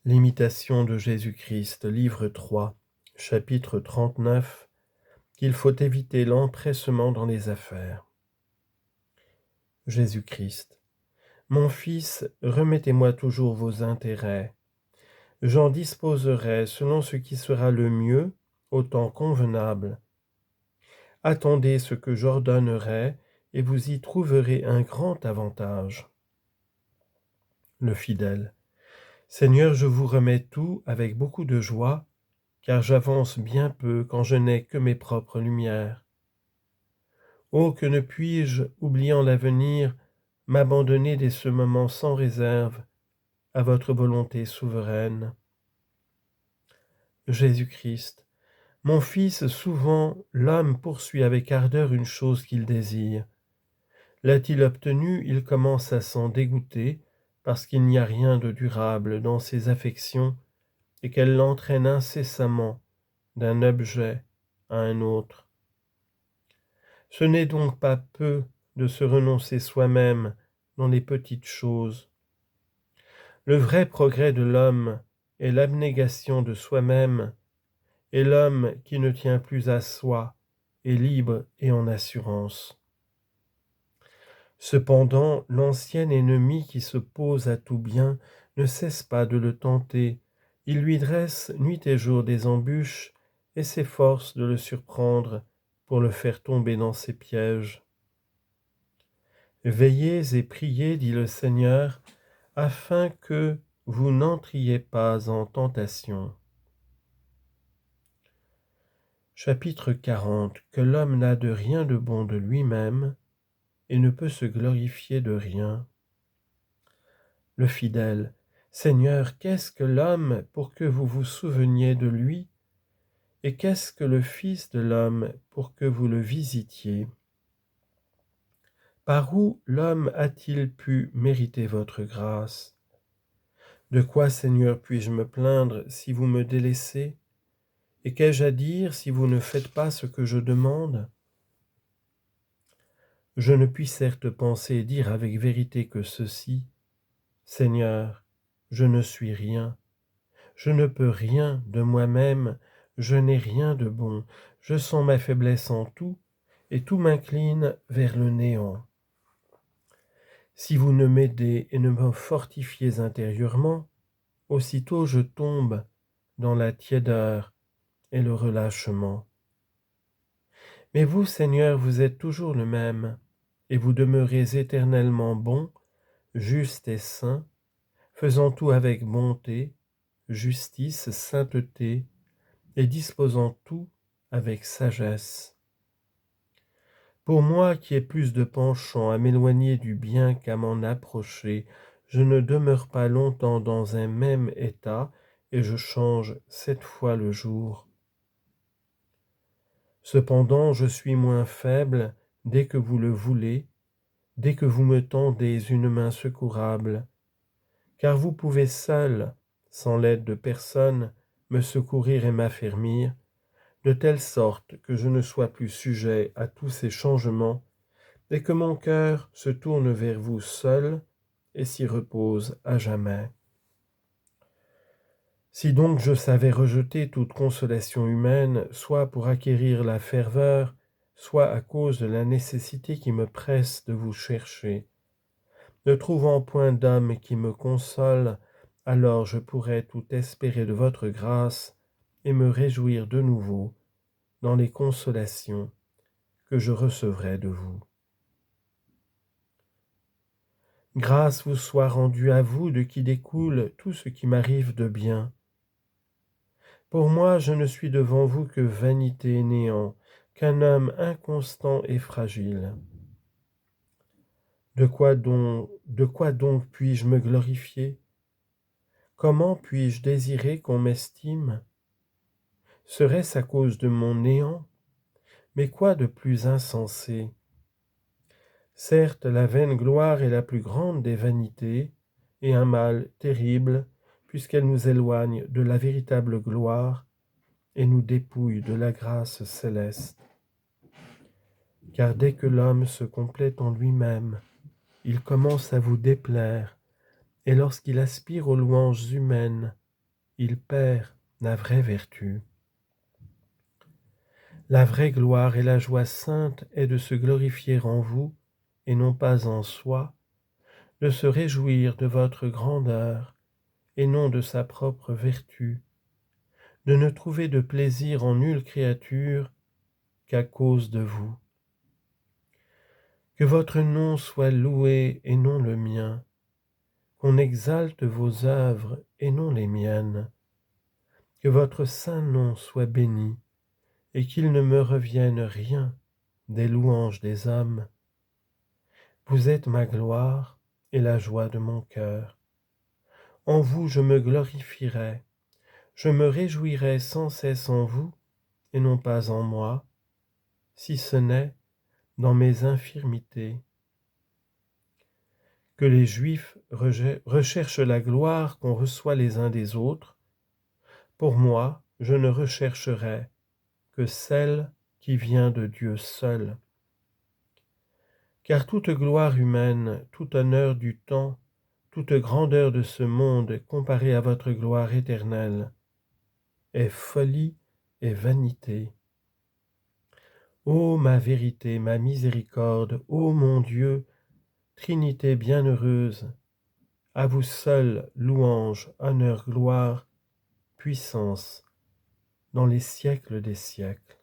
L'imitation de Jésus-Christ, livre 3, chapitre 39, qu'il faut éviter l'empressement dans les affaires. Jésus-Christ. Mon fils, remettez-moi toujours vos intérêts. J'en disposerai selon ce qui sera le mieux, au temps convenable. Attendez ce que j'ordonnerai, et vous y trouverez un grand avantage. Le fidèle. Seigneur, je vous remets tout avec beaucoup de joie, car j'avance bien peu quand je n'ai que mes propres lumières. Oh, que ne puis-je, oubliant l'avenir, m'abandonner dès ce moment sans réserve à votre volonté souveraine. Jésus-Christ, mon Fils, souvent l'homme poursuit avec ardeur une chose qu'il désire. L'a-t-il obtenue, il commence à s'en dégoûter, parce qu'il n'y a rien de durable dans ses affections, et qu'elles l'entraînent incessamment d'un objet à un autre. Ce n'est donc pas peu de se renoncer soi-même dans les petites choses. Le vrai progrès de l'homme est l'abnégation de soi-même, et l'homme qui ne tient plus à soi est libre et en assurance. Cependant, l'ancien ennemi qui se pose à tout bien ne cesse pas de le tenter. Il lui dresse nuit et jour des embûches et s'efforce de le surprendre pour le faire tomber dans ses pièges. Veillez et priez, dit le Seigneur, afin que vous n'entriez pas en tentation. Chapitre 40. Que l'homme n'a de rien de bon de lui-même et ne peut se glorifier de rien. Le fidèle. Seigneur, qu'est-ce que l'homme pour que vous vous souveniez de lui? Et qu'est-ce que le Fils de l'homme pour que vous le visitiez? Par où l'homme a-t-il pu mériter votre grâce? De quoi, Seigneur, puis-je me plaindre si vous me délaissez? Et qu'ai-je à dire si vous ne faites pas ce que je demande? Je ne puis certes penser et dire avec vérité que ceci, Seigneur, je ne suis rien, je ne peux rien de moi-même, je n'ai rien de bon, je sens ma faiblesse en tout, et tout m'incline vers le néant. Si vous ne m'aidez et ne me fortifiez intérieurement, aussitôt je tombe dans la tiédeur et le relâchement. Mais vous, Seigneur, vous êtes toujours le même, et vous demeurez éternellement bon, juste et saint, faisant tout avec bonté, justice, sainteté, et disposant tout avec sagesse. Pour moi qui ai plus de penchant à m'éloigner du bien qu'à m'en approcher, je ne demeure pas longtemps dans un même état, et je change 7 fois le jour. Cependant, je suis moins faible dès que vous le voulez, dès que vous me tendez une main secourable, car vous pouvez seul, sans l'aide de personne, me secourir et m'affermir, de telle sorte que je ne sois plus sujet à tous ces changements, et que mon cœur se tourne vers vous seul et s'y repose à jamais. Si donc je savais rejeter toute consolation humaine, soit pour acquérir la ferveur, soit à cause de la nécessité qui me presse de vous chercher, ne trouvant point d'homme qui me console, alors je pourrais tout espérer de votre grâce et me réjouir de nouveau dans les consolations que je recevrai de vous. Grâce vous soit rendue à vous de qui découle tout ce qui m'arrive de bien. Pour moi, je ne suis devant vous que vanité et néant, qu'un homme inconstant et fragile. De quoi donc puis-je me glorifier? Comment puis-je désirer qu'on m'estime? Serait-ce à cause de mon néant? Mais quoi de plus insensé? Certes, la vaine gloire est la plus grande des vanités, et un mal terrible, puisqu'elle nous éloigne de la véritable gloire et nous dépouille de la grâce céleste. Car dès que l'homme se complète en lui-même, il commence à vous déplaire, et lorsqu'il aspire aux louanges humaines, il perd la vraie vertu. La vraie gloire et la joie sainte est de se glorifier en vous, et non pas en soi, de se réjouir de votre grandeur, et non de sa propre vertu, de ne trouver de plaisir en nulle créature qu'à cause de vous. Que votre nom soit loué et non le mien, qu'on exalte vos œuvres et non les miennes, que votre saint nom soit béni, et qu'il ne me revienne rien des louanges des hommes. Vous êtes ma gloire et la joie de mon cœur. En vous je me glorifierai, je me réjouirai sans cesse en vous, et non pas en moi, si ce n'est dans mes infirmités. Que les Juifs recherchent la gloire qu'on reçoit les uns des autres. Pour moi, je ne rechercherai que celle qui vient de Dieu seul. Car toute gloire humaine, tout honneur du temps, toute grandeur de ce monde comparée à votre gloire éternelle, est folie et vanité. Ô ma vérité, ma miséricorde, ô mon Dieu, Trinité bienheureuse, à vous seul louange, honneur, gloire, puissance, dans les siècles des siècles.